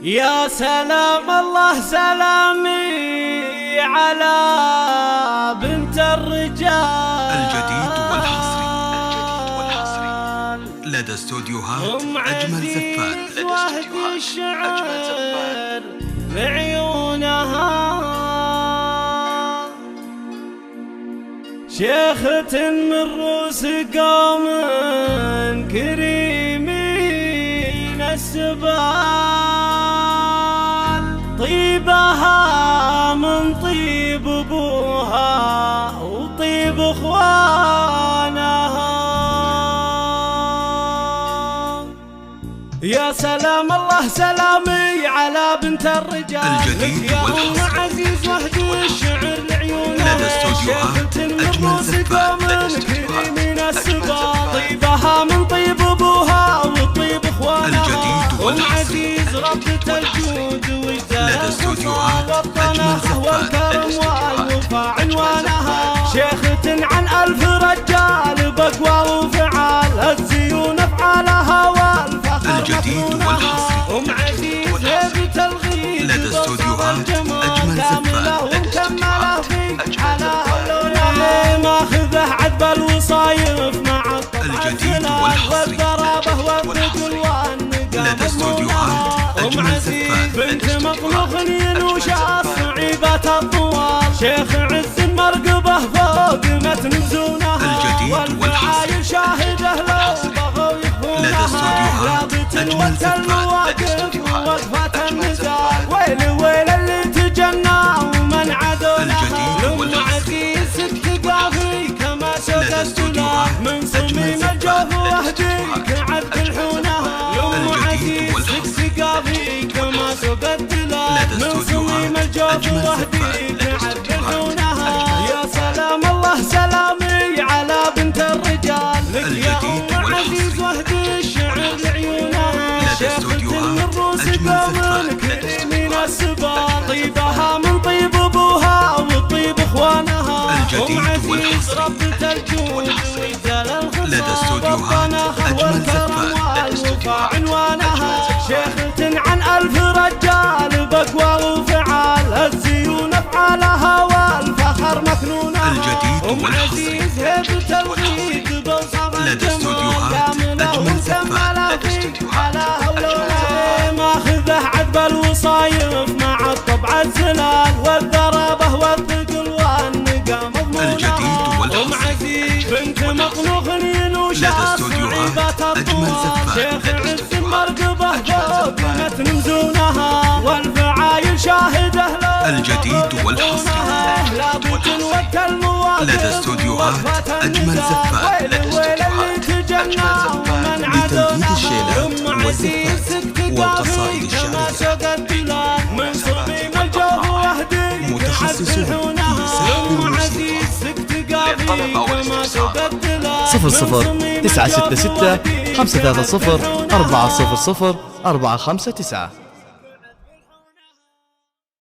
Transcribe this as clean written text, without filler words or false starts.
يا سلام الله سلامي على بنت الرجال الجديد والحصري لدى استوديوهات أجمل زفان. وهدي الشعر بعيونها شيخة من روس قوم كريمين السبال، طيبها من طيب ابوها وطيب اخوانها. يا سلام الله سلامي على بنت الرجال الجديد والحصري عزيز وهدي الشعر لعيونها لدى استوديوهات أجمل زفان. كريمين السبال، طيبها من طيب ابوها وطيب اخوانها. الجديد والحصري عزيز ربة الجود وجدال لدى استوديوهات أجمل زفان. والكرم والوفا عنوانها، شيخة عن 1000 رجال بقوى وفعال، الزيون افعالها والفخر الجديد والحصري عزيز هيبة الغيث لدى استوديوهات أجمل زفان. ومكمله في حلاوة ماخذه عذب الوصايف مع الطبع الجديد والحصري والثقل والنقام لدى استوديوهات أجمل زفان. بنت مطلوخ ينوش الصعيبات الطوال، شيخ عز مرقبه فوق متن زونها. الجديد والحصري شاهده لو بغوا يخونها لدى استوديوهات أجمل زفان. وقفة النزال، ويل ويل اللي تجنى ومن عدو الجديد والحصري اكتقافي كما لدى استوديوهات من صميم الجوف وهديك عبد الحونها. الجديد والحصري اكتقافي كما سبدلها من صميم الجوف وهديك عبد الحونها. يا سلام الله سلامي على بنت الرجال الجديد عزيز وهدي الشعر لعيونها، لدى استوديوهات أجمل زفان. كريمين السبال، طيبها من طيب ابوها وطيب اخوانها. الجديد والحصري ربة الجود لدى استوديوهات أجمل زفان. عنوانها، شيخة عن 1000 رجال بقوى وفعال، الزيون افعالها والفخر مكنونها. الجديد والحصري هيبة الغيث لدى استوديوهات أجمل زفان. ماخذه عذب الوصايف مع الطبع الزلال والذرابه والثقل والنقام مضمونها. الجديد والحصري بنت مطلوخ ينوش لدى استوديوهات أجمل زفان. شيخ عز مرقبه فوق متن مزونها، والفعايل شاهده لو الجديد والحصري لدى استوديوهات أجمل زفان. لتنفيذ الشيلات والزفات والقصائد الشعرية، متخصصون في سحب الموسيقى. 00 966 530 400 459.